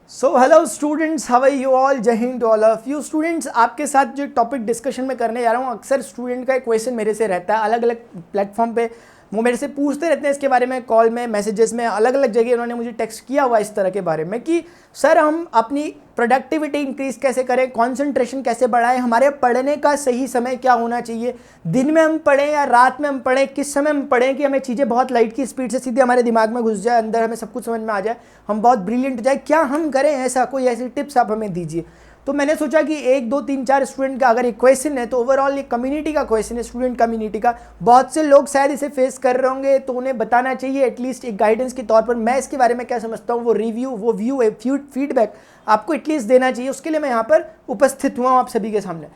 So hello students, how are you all? Jai Hind to all of you students. आपके साथ जो topic discussion में करने जा रहा हूँ, अक्सर स्टूडेंट का एक क्वेश्चन मेरे से रहता है अलग अलग प्लेटफॉर्म पे। वो मेरे से पूछते रहते हैं इसके बारे में, कॉल में, मैसेजेस में, अलग अलग जगह उन्होंने मुझे टेक्स्ट किया हुआ इस तरह के बारे में कि सर हम अपनी प्रोडक्टिविटी इंक्रीज़ कैसे करें, कॉन्सेंट्रेशन कैसे बढ़ाएं, हमारे पढ़ने का सही समय क्या होना चाहिए, दिन में हम पढ़ें या रात में हम पढ़ें, किस समय हम पढ़ें कि हमें चीज़ें बहुत लाइट की स्पीड से सीधे हमारे दिमाग में घुस जाए, अंदर हमें सब कुछ समझ में आ जाए, हम बहुत ब्रिलियंट हो जाए, क्या हम करें? ऐसा कोई ऐसी टिप्स आप हमें दीजिए। तो मैंने सोचा कि 1 2 3 4 स्टूडेंट का अगर एक क्वेश्चन है तो ओवरऑल ये कम्युनिटी का क्वेश्चन है, स्टूडेंट कम्युनिटी का। बहुत से लोग शायद इसे फेस कर रहे होंगे तो उन्हें बताना चाहिए एटलीस्ट एक गाइडेंस के तौर पर। मैं इसके बारे में क्या समझता हूँ, वो रिव्यू, वो व्यू, फीडबैक आपको एटलीस्ट देना चाहिए। उसके लिए मैं यहाँ पर उपस्थित हुआ हूँ आप सभी के सामने।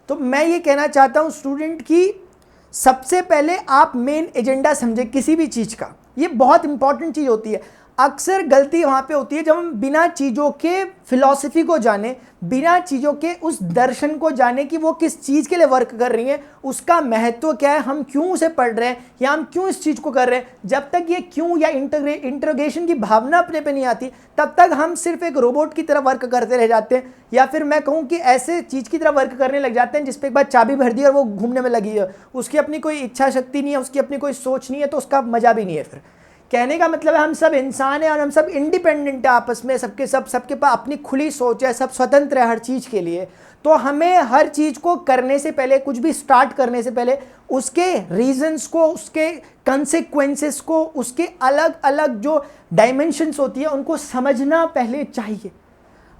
तो मैं ये कहना चाहता हूँ स्टूडेंट की सबसे पहले आप मेन एजेंडा समझे किसी भी चीज़ का। ये बहुत इंपॉर्टेंट चीज़ होती है। अक्सर गलती वहाँ पे होती है जब हम बिना चीज़ों के फिलॉसफी को जाने, बिना चीज़ों के उस दर्शन को जाने कि वो किस चीज़ के लिए वर्क कर रही हैं, उसका महत्व क्या है, हम क्यों उसे पढ़ रहे हैं या हम क्यों इस चीज़ को कर रहे हैं, जब तक ये क्यों या इंटरोगेशन की भावना अपने पे नहीं आती तब तक हम सिर्फ एक रोबोट की तरह वर्क करते रह जाते हैं। या फिर मैं कहूँ कि ऐसे चीज़ की तरह वर्क करने लग जाते हैं जिस पर एक बार चाबी भर दी और वो घूमने में लगी है, उसकी अपनी कोई इच्छा शक्ति नहीं है, उसकी अपनी कोई सोच नहीं है, तो उसका मज़ा भी नहीं है। फिर कहने का मतलब है हम सब इंसान हैं और हम सब इंडिपेंडेंट है आपस में, सबके पास अपनी खुली सोच है, सब स्वतंत्र है हर चीज़ के लिए। तो हमें हर चीज़ को करने से पहले, कुछ भी स्टार्ट करने से पहले उसके रीजंस को, उसके कंसेक्वेंसेस को, उसके अलग अलग जो डायमेंशंस होती है उनको समझना पहले चाहिए।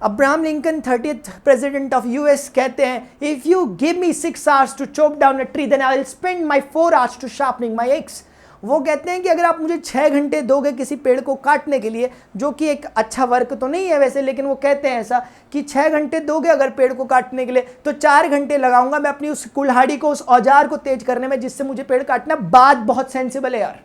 Abraham Lincoln 30th president of US कहते हैं, if you give me 6 hours to chop down a tree then I will spend my 4 hours to sharpening my axe. वो कहते हैं कि अगर आप मुझे 6 घंटे दोगे किसी पेड़ को काटने के लिए, जो कि एक अच्छा वर्क तो नहीं है वैसे, लेकिन वो कहते हैं ऐसा कि 6 घंटे दोगे अगर पेड़ को काटने के लिए तो 4 घंटे लगाऊंगा मैं अपनी उस कुल्हाड़ी को, उस औजार को तेज करने में जिससे मुझे पेड़ काटना। बात बहुत सेंसिबल है यार,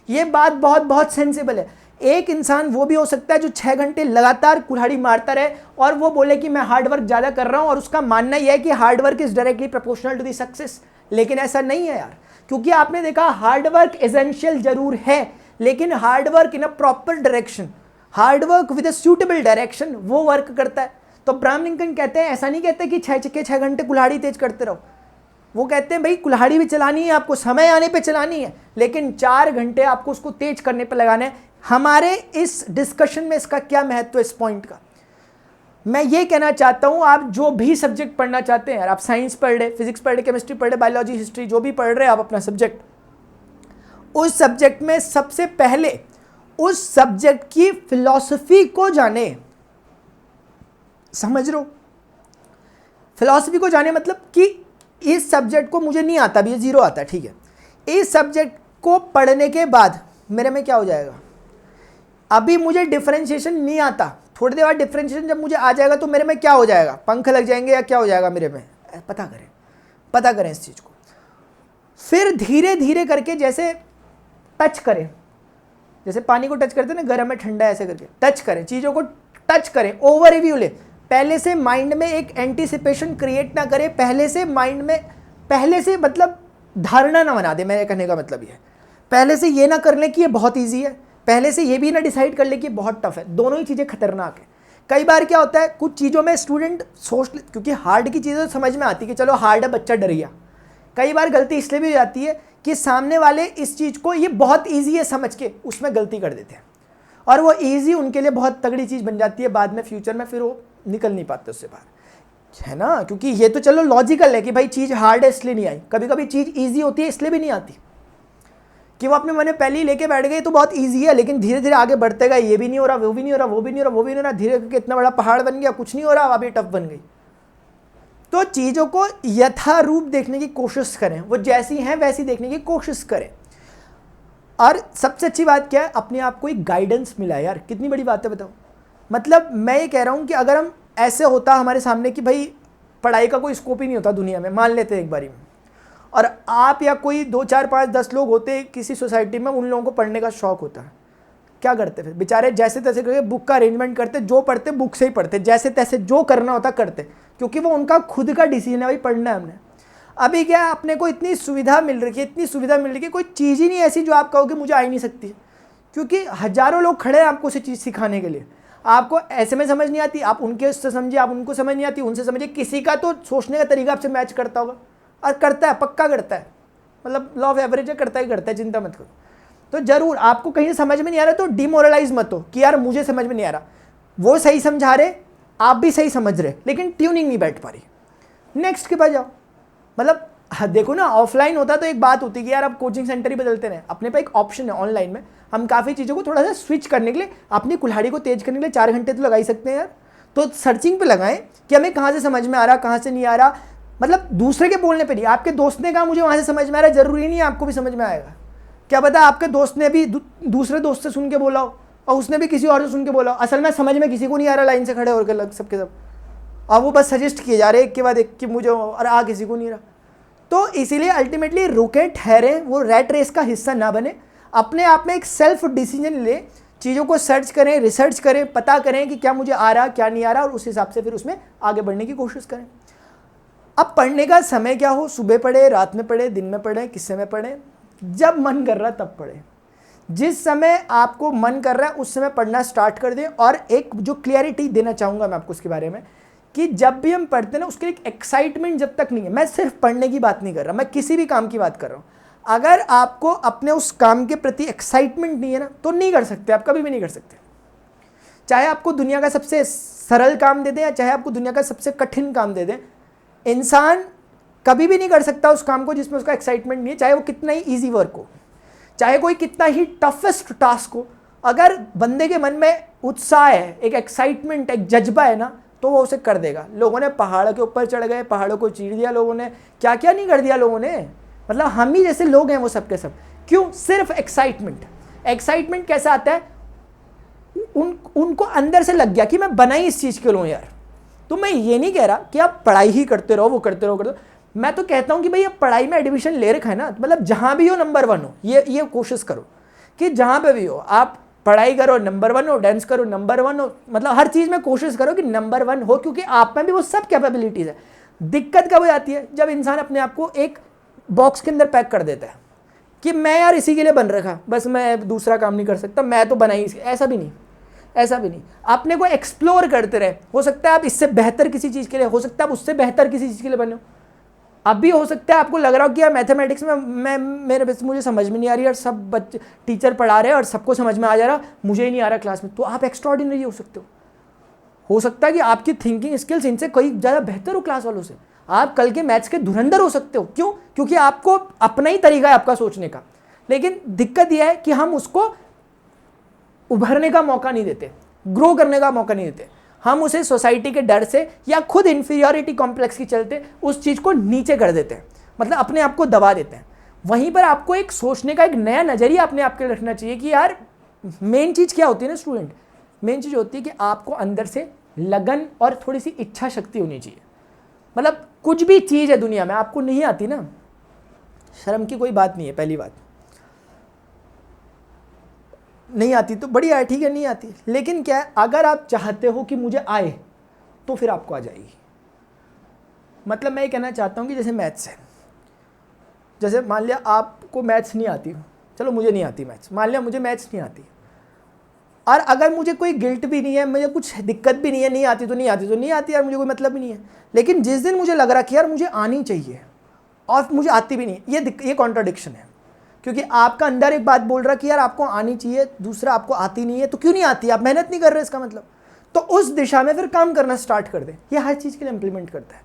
ये बात बहुत बहुत सेंसिबल है। एक इंसान वो भी हो सकता है जो 6 घंटे लगातार कुल्हाड़ी मारता रहे और वो बोले कि मैं हार्डवर्क ज़्यादा कर रहा हूँ, और उसका मानना यह है कि hard work is directly proportional to the success. लेकिन ऐसा नहीं है यार, क्योंकि आपने देखा हार्डवर्क एसेंशियल जरूर है, लेकिन hard work in a proper direction, hard work with a suitable direction, वो वर्क करता है। तो अब्राहम लिंकन कहते हैं, ऐसा नहीं कहते कि 6 घंटे कुल्हाड़ी तेज करते रहो। वो कहते हैं भाई कुल्हाड़ी भी चलानी है आपको, समय आने पे चलानी है, लेकिन 4 घंटे आपको उसको तेज करने पे लगाना है। हमारे इस डिस्कशन में इसका क्या महत्व है इस पॉइंट का? मैं ये कहना चाहता हूँ, आप जो भी सब्जेक्ट पढ़ना चाहते हैं यार, आप साइंस पढ़ रहे, फिजिक्स पढ़ रहे, केमिस्ट्री पढ़ रहे, बायोलॉजी, हिस्ट्री, जो भी पढ़ रहे हैं आप अपना सब्जेक्ट, उस सब्जेक्ट में सबसे पहले उस सब्जेक्ट की फिलॉसफी को जाने। समझ लो, फिलॉसफी को जाने मतलब कि इस सब्जेक्ट को मुझे नहीं आता, भी ये 0 आता है, ठीक है, इस सब्जेक्ट को पढ़ने के बाद मेरे में क्या हो जाएगा? अभी मुझे डिफरेंशिएशन नहीं आता, थोड़ी देर बाद डिफरेंशिएशन जब मुझे आ जाएगा तो मेरे में क्या हो जाएगा? पंख लग जाएंगे या क्या हो जाएगा मेरे में? पता करें इस चीज़ को। फिर धीरे धीरे करके जैसे टच करें, जैसे पानी को टच करते हैं ना, गर्म है ठंडा है, ऐसे करके टच करें, चीज़ों को टच करें, ओवर रिव्यू ले। पहले से माइंड में एक एंटीसिपेशन क्रिएट ना करें, पहले से माइंड में, पहले से मतलब धारणा ना बना दे। मेरे कहने का मतलब ये है, पहले से ये ना कर ले कि ये बहुत ईजी है, पहले से ये भी ना डिसाइड कर ले कि बहुत टफ है। दोनों ही चीज़ें खतरनाक है। कई बार क्या होता है, कुछ चीज़ों में स्टूडेंट सोच, क्योंकि हार्ड की चीज़ें समझ में आती है कि चलो हार्ड है, बच्चा डर गया। कई बार गलती इसलिए भी हो जाती है कि सामने वाले इस चीज़ को ये बहुत ईजी है समझ के उसमें गलती कर देते हैं, और वो ईजी उनके लिए बहुत तगड़ी चीज़ बन जाती है बाद में, फ्यूचर में फिर वो निकल नहीं पाते उससे बाहर, है ना। क्योंकि ये तो चलो लॉजिकल है कि भाई चीज़ हार्ड है इसलिए नहीं आई, कभी कभी चीज़ ईजी होती है इसलिए भी नहीं आती कि वो अपने मन में पहले ही लेके बैठ गए तो बहुत इजी है, लेकिन धीरे धीरे आगे बढ़ते गए, ये भी नहीं हो रहा, वो भी नहीं हो रहा, वो भी नहीं हो रहा, वो भी नहीं हो रहा, धीरे करके इतना बड़ा पहाड़ बन गया, कुछ नहीं हो रहा, अभी टफ बन गई। तो चीज़ों को यथारूप देखने की कोशिश करें, वो जैसी हैं वैसी देखने की कोशिश करें। और सबसे अच्छी बात क्या है, अपने आप को एक गाइडेंस मिला है यार, कितनी बड़ी बात है बताओ। मतलब मैं ये कह रहा हूँ कि अगर हम ऐसे होता हमारे सामने कि भाई पढ़ाई का कोई स्कोप ही नहीं होता दुनिया में, मान लेते एक बारी में, और आप या कोई 2 4 5 10 लोग होते किसी सोसाइटी में, उन लोगों को पढ़ने का शौक होता है, क्या करते फिर? बेचारे जैसे तैसे करके बुक का अरेंजमेंट करते, जो पढ़ते बुक से ही पढ़ते, जैसे तैसे जो करना होता करते, क्योंकि वो उनका खुद का डिसीजन है, भाई पढ़ना है हमने। अभी क्या है, अपने को इतनी सुविधा मिल रही है, इतनी सुविधा मिल रही है, कोई चीज़ ही नहीं ऐसी जो आप कहोगे मुझे आ ही नहीं सकती, क्योंकि हज़ारों लोग खड़े हैं आपको उसे चीज़ सिखाने के लिए। आपको ऐसे में समझ नहीं आती, आप उनके उससे समझिए, आप उनको समझ नहीं आती, उनसे समझिए, किसी का तो सोचने का तरीका आपसे मैच करता होगा, और करता है, पक्का करता है, मतलब लॉ ऑफ एवरेज करता है, चिंता मत करो। तो जरूर आपको कहीं समझ में नहीं आ रहा तो डिमोरलाइज मत हो कि यार मुझे समझ में नहीं आ रहा, वो सही समझा रहे, आप भी सही समझ रहे, लेकिन ट्यूनिंग नहीं बैठ पा रही, नेक्स्ट के पास जाओ। मतलब देखो ना, ऑफलाइन होता तो एक बात होती कि यार आप कोचिंग सेंटर ही बदलते रहे, अपने पे एक ऑप्शन है ऑनलाइन में, हम काफ़ी चीज़ों को थोड़ा सा स्विच करने के लिए, अपनी कुल्हाड़ी को तेज करने के लिए 4 घंटे तो लगा ही सकते हैं यार। तो सर्चिंग पे लगाएं कि हमें कहाँ से समझ में आ रहा, कहाँ से नहीं आ रहा, मतलब दूसरे के बोलने पे नहीं, आपके दोस्त ने कहा मुझे वहाँ से समझ में आ रहा है, जरूरी नहीं है आपको भी समझ में आएगा। क्या पता आपके दोस्त ने भी दूसरे दोस्त से सुन के बोला हो, और उसने भी किसी और से सुन के बोला, असल में समझ में किसी को नहीं आ रहा, लाइन से खड़े होकर लग सबके सब, और वो बस सजेस्ट किए जा रहे एक के बाद एक कि मुझे, और आ किसी को नहीं रहा। तो इसीलिए अल्टीमेटली रुके ठहरे, वो रैट रेस का हिस्सा ना बने, अपने आप में एक सेल्फ डिसीजन ले, चीज़ों को सर्च करें, रिसर्च करें, पता करें कि क्या मुझे आ रहा, क्या नहीं आ रहा, और उस हिसाब से फिर उसमें आगे बढ़ने की कोशिश करें। अब पढ़ने का समय क्या हो, सुबह पढ़े, रात में पढ़े, दिन में पढ़े, किस समय पढ़े, जब मन कर रहा तब पढ़े, जिस समय आपको मन कर रहा है उस समय पढ़ना स्टार्ट कर दें। और एक जो क्लियरिटी देना चाहूँगा मैं आपको उसके बारे में, कि जब भी हम पढ़ते हैं ना, उसके लिए एक एक्साइटमेंट जब तक नहीं है, मैं सिर्फ पढ़ने की बात नहीं कर रहा, मैं किसी भी काम की बात कर रहा हूँ, अगर आपको अपने उस काम के प्रति एक्साइटमेंट नहीं है ना, तो नहीं कर सकते, आप कभी भी नहीं कर सकते। चाहे आपको दुनिया का सबसे सरल काम दे दें, या चाहे आपको दुनिया का सबसे कठिन काम दे दें, इंसान कभी भी नहीं कर सकता उस काम को जिसमें उसका एक्साइटमेंट नहीं है, चाहे वो कितना ही ईजी वर्क हो, चाहे कोई कितना ही टफेस्ट टास्क हो, अगर बंदे के मन में उत्साह है, एक एक्साइटमेंट, एक जज्बा है ना, तो वो उसे कर देगा। लोगों ने पहाड़ के ऊपर चढ़ गए, पहाड़ों को चीर दिया लोगों ने, क्या क्या नहीं कर दिया लोगों ने, मतलब हम ही जैसे लोग हैं वो सब के सब, क्यों? सिर्फ एक्साइटमेंट। एक्साइटमेंट कैसे आता है? उनको अंदर से लग गया कि मैं बना ही इस चीज़ के लिए हूँ यार। तो मैं ये नहीं कह रहा कि आप पढ़ाई ही करते रहो, वो करते रहो, मैं तो कहता हूँ कि भाई आप पढ़ाई में एडमिशन ले रखा है ना, मतलब जहाँ भी हो नंबर 1 हो, ये कोशिश करो कि जहाँ पे भी हो आप पढ़ाई करो नंबर 1 हो, डांस करो नंबर 1 हो, मतलब हर चीज़ में कोशिश करो कि नंबर 1 हो, क्योंकि आप में भी वो सब कैपेबिलिटीज़ है। दिक्कत कब हो जाती है? जब इंसान अपने आप को एक बॉक्स के अंदर पैक कर देता है कि मैं यार इसी के लिए बन रखा, बस मैं दूसरा काम नहीं कर सकता, मैं तो बना ही। ऐसा भी नहीं, ऐसा भी नहीं, अपने को एक्सप्लोर करते रहे। हो सकता है आप इससे बेहतर किसी चीज़ के लिए, हो सकता है आप उससे बेहतर किसी चीज़ के लिए बने हो। अभी हो सकता है आपको लग रहा हो कि यार मैथमेटिक्स में मुझे समझ में नहीं आ रही यार, सब बच्चे टीचर पढ़ा रहे हैं और सबको समझ में आ जा रहा, मुझे ही नहीं आ रहा क्लास में, तो आप एक्स्ट्राऑर्डिनरी हो सकते हो सकता है कि आपकी थिंकिंग स्किल्स इनसे कई ज़्यादा बेहतर हो क्लास वालों से, आप कल के मैथ्स के धुरंधर हो सकते हो। क्यों? क्योंकि आपको अपना ही तरीका है आपका सोचने का, लेकिन दिक्कत यह है कि हम उसको उभरने का मौका नहीं देते, ग्रो करने का मौका नहीं देते। हम उसे सोसाइटी के डर से या खुद इंफीरियरिटी कॉम्प्लेक्स के चलते उस चीज़ को नीचे कर देते हैं, मतलब अपने आप को दबा देते हैं। वहीं पर आपको एक सोचने का एक नया नज़रिया अपने आप के रखना चाहिए कि यार मेन चीज़ क्या होती है ना स्टूडेंट, मेन चीज़ होती है कि आपको अंदर से लगन और थोड़ी सी इच्छा शक्ति होनी चाहिए। मतलब कुछ भी चीज़ है दुनिया में आपको नहीं आती ना, शर्म की कोई बात नहीं है, पहली बात नहीं आती तो बढ़िया है, ठीक है, नहीं आती, लेकिन क्या है, अगर आप चाहते हो कि मुझे आए तो फिर आपको आ जाएगी। मतलब मैं ये कहना चाहता हूँ कि जैसे मैथ्स है, जैसे मान लिया आपको मैथ्स नहीं आती, चलो मुझे नहीं आती मैथ्स, मान लिया मुझे मैथ्स नहीं आती, और अगर मुझे कोई गिल्ट भी नहीं है, मुझे कुछ दिक्कत भी नहीं है, नहीं आती तो नहीं आती तो नहीं आती यार, मुझे कोई मतलब भी नहीं है। लेकिन जिस दिन मुझे लग रहा कि यार मुझे आनी चाहिए और मुझे आती भी नहीं, ये कॉन्ट्राडिक्शन है, क्योंकि आपका अंदर एक बात बोल रहा कि यार आपको आनी चाहिए, दूसरा आपको आती नहीं है, तो क्यों नहीं आती? आप मेहनत नहीं कर रहे, इसका मतलब। तो उस दिशा में फिर काम करना स्टार्ट कर दें, ये हर चीज़ के लिए इंप्लीमेंट करता है।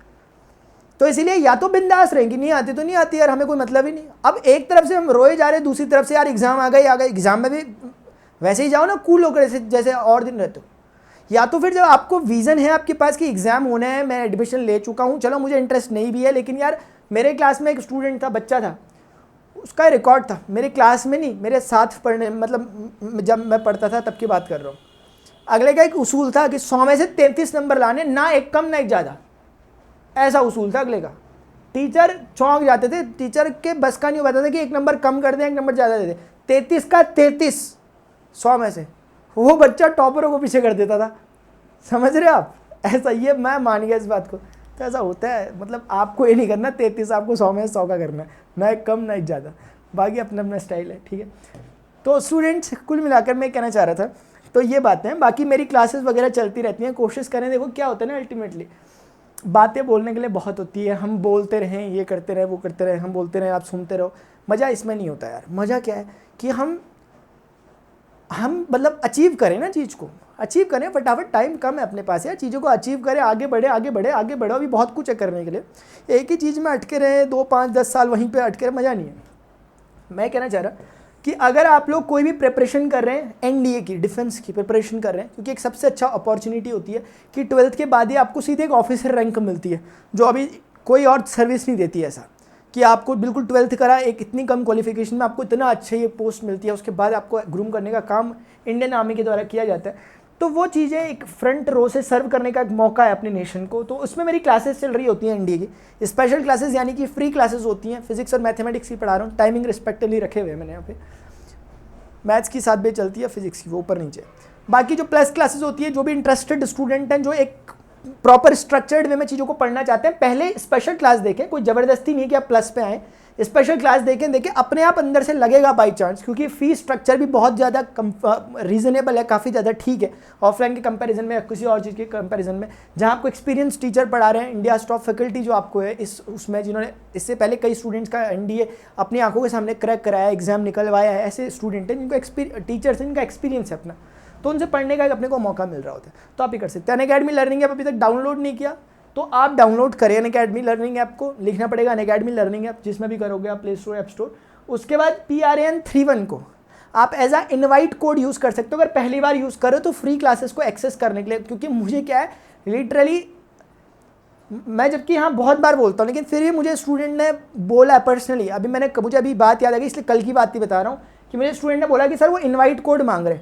तो इसीलिए या तो बिंदास रहेंगी, नहीं आती तो नहीं आती यार, हमें कोई मतलब ही नहीं। अब एक तरफ से हम रोए जा रहे हैं, दूसरी तरफ से यार एग्जाम आ गए, एग्जाम में भी वैसे ही जाओ ना कूल होकर, जैसे और दिन रहते हो। या तो फिर जब आपको विज़न है आपके पास कि एग्जाम होना है, मैं एडमिशन ले चुका हूँ, चलो मुझे इंटरेस्ट नहीं भी है, लेकिन यार मेरे क्लास में एक स्टूडेंट था, बच्चा था, उसका रिकॉर्ड था, मेरे क्लास में नहीं, मेरे साथ पढ़ने, मतलब जब मैं पढ़ता था तब की बात कर रहा हूँ। अगले का एक उसूल था कि 100 में से 33 नंबर लाने, ना एक कम ना एक ज़्यादा, ऐसा उसूल था अगले का। टीचर चौंक जाते थे, टीचर के बस का नहीं होता था कि एक नंबर कम कर दें, एक नंबर ज़्यादा दे दें। 33 का 33 100 में से, वो बच्चा टॉपरों को पीछे कर देता था। समझ रहे आप? ऐसा, ये मैं मान गया इस बात को। तो ऐसा होता है, मतलब आपको ये नहीं करना 33, आपको 100 में 100 का करना है, ना एक कम ना एक ज़्यादा, बाकी अपना अपना स्टाइल है, ठीक है। तो स्टूडेंट्स, कुल मिलाकर मैं कहना चाह रहा था तो ये बातें हैं। बाकी मेरी क्लासेस वगैरह चलती रहती हैं, कोशिश करें। देखो क्या होता है ना, अल्टीमेटली बातें बोलने के लिए बहुत होती है, हम बोलते रहें, ये करते रहें, वो करते रहें, हम बोलते रहें, आप सुनते रहो, मज़ा इसमें नहीं होता यार। मज़ा क्या है कि हम मतलब अचीव करें ना, चीज़ को अचीव करें फटाफट। टाइम कम है अपने पास यार, चीज़ों को अचीव करें, आगे बढ़े, आगे बढ़े, आगे बढ़ो। अभी बहुत कुछ है करने के लिए। एक ही चीज़ में अटके रहे 2, 5, 10 साल वहीं पे अटके रहे, मज़ा नहीं है। मैं कहना चाह रहा कि अगर आप लोग कोई भी प्रिपरेशन कर रहे हैं, एनडीए की, डिफेंस की प्रिपरेशन कर रहे हैं, क्योंकि एक सबसे अच्छा अपॉर्चुनिटी होती है कि 12th के बाद ही आपको सीधे एक ऑफिसर रैंक मिलती है, जो अभी कोई और सर्विस नहीं देती है। ऐसा कि आपको बिल्कुल 12th करा, एक इतनी कम क्वालिफिकेशन में आपको इतना अच्छा ये पोस्ट मिलती है, उसके बाद आपको ग्रूम करने का काम इंडियन आर्मी के द्वारा किया जाता है। तो वो चीज़ें एक फ्रंट रो से सर्व करने का एक मौका है अपने नेशन को। तो उसमें मेरी क्लासेस चल रही होती हैं एनडीए की, स्पेशल क्लासेस, यानी कि फ्री क्लासेस होती हैं। फिजिक्स और मैथमेटिक्स की पढ़ा रहा हूँ, टाइमिंग रिस्पेक्टिवली रखे हुए हैं मैंने यहाँ पे। मैथ्स की 7 बजे चलती है, फिजिक्स की वो ऊपर नीचे। बाकी जो प्लस क्लासेस होती है, जो भी इंटरेस्टेड स्टूडेंट हैं, जो एक प्रॉपर स्ट्रक्चर्ड वे में चीज़ों को पढ़ना चाहते हैं, पहले स्पेशल क्लास देखें। कोई ज़बरदस्ती नहीं कि आप प्लस पे आएँ, स्पेशल क्लास देखें अपने आप अंदर से लगेगा बाई चांस, क्योंकि फीस स्ट्रक्चर भी बहुत ज़्यादा रीज़नेबल है, काफ़ी ज़्यादा ठीक है ऑफलाइन के कंपैरिजन में या किसी और चीज़ के कंपैरिजन में। जहाँ आपको एक्सपीरियंस टीचर पढ़ा रहे हैं, इंडिया टॉप फैकल्टी जो आपको है उसमें, जिन्होंने इससे पहले कई स्टूडेंट्स का एनडीए अपनी आंखों के सामने क्रैक कराया, एग्जाम निकलवाया है, ऐसे स्टूडेंट हैं जिनको टीचर्स हैं जिनका एक्सपीरियंस है अपना, तो उनसे पढ़ने का अपने को मौका मिल रहा होता है। तो आप ही कर सकते हैं। अनअकैडमी लर्निंग ऐप अभी तक डाउनलोड नहीं किया तो आप डाउनलोड करें अनअकैडमी लर्निंग ऐप को। लिखना पड़ेगा अनअकैडमी लर्निंग ऐप, जिसमें भी करोगे आप, प्ले स्टोर, ऐप स्टोर। उसके बाद PRAN31 को आप as a invite code use कर सकते हो। अगर पहली बार यूज़ करो तो फ्री क्लासेस को एक्सेस करने के लिए, क्योंकि मुझे क्या है, लिटरली मैं जबकि हाँ बहुत बार बोलता हूँ, लेकिन फिर भी मुझे स्टूडेंट ने बोला है पर्सनली, मुझे अभी बात याद आ गई, इसलिए कल की बात ही बता रहा हूँ, कि मुझे स्टूडेंट ने बोला कि सर वो इन्वाइट कोड मांग रहे,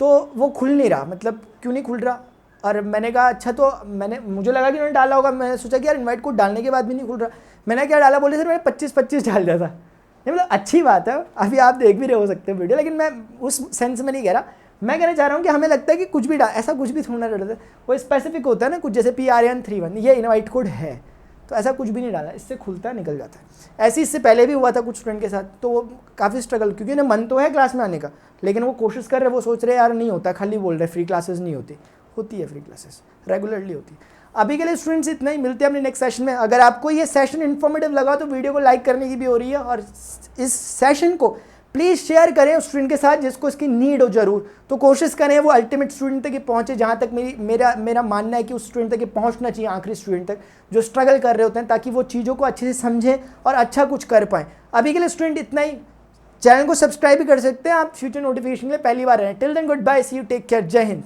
तो वो खुल नहीं रहा। मतलब क्यों नहीं खुल रहा? और मैंने कहा अच्छा, तो मुझे लगा कि उन्होंने डाला होगा। मैंने सोचा कि यार इनवाइट कोड डालने के बाद भी नहीं खुल रहा। मैंने क्या डाला, बोले सर मैंने 25-25 डाल दिया था। नहीं मतलब अच्छी बात है, अभी आप देख भी रहे हो सकते हो वीडियो, लेकिन मैं उस सेंस में नहीं कह रहा। मैं कहना चाह रहा हूँ कि हमें लगता है कि कुछ भी ऐसा कुछ भी थोड़ा डालता है, वो स्पेसिफिक होता है ना कुछ, जैसे PRAN31 ये इनवाइट कोड है, तो ऐसा कुछ भी नहीं डाला, इससे खुलता है, निकल जाता है। ऐसे इससे पहले भी हुआ था कुछ स्टूडेंट के साथ, तो वो काफ़ी स्ट्रगल, क्योंकि उन्हें मन तो है क्लास में आने का, लेकिन वो कोशिश कर रहे, वो सोच रहे यार नहीं होता, खाली बोल रहे फ्री क्लासेस नहीं होती। होती है फ्री क्लासेस, रेगुलरली होती है। अभी के लिए स्टूडेंट्स इतना ही, मिलते हैं अपने नेक्स्ट सेशन में। अगर आपको ये सेशन इन्फॉर्मेटिव लगा तो वीडियो को लाइक करने की भी हो रही है, और इस सेशन को प्लीज़ शेयर करें उस स्टूडेंट के साथ जिसको इसकी नीड हो ज़रूर। तो कोशिश करें वो अल्टीमेट स्टूडेंट तक पहुँचे, जहाँ तक मेरा मानना है कि उस स्टूडेंट तक पहुँचना चाहिए, आखिरी स्टूडेंट तक जो स्ट्रगल कर रहे होते हैं, ताकि वो चीज़ों को अच्छे से समझें और अच्छा कुछ कर पाएँ। अभी के लिए स्टूडेंट इतना ही। चैनल को सब्सक्राइब भी कर सकते हैं आप फ्यूचर नोटिफिकेशन के लिए, पहली बार रहें। Till then good bye, see you, take care, जय हिंद।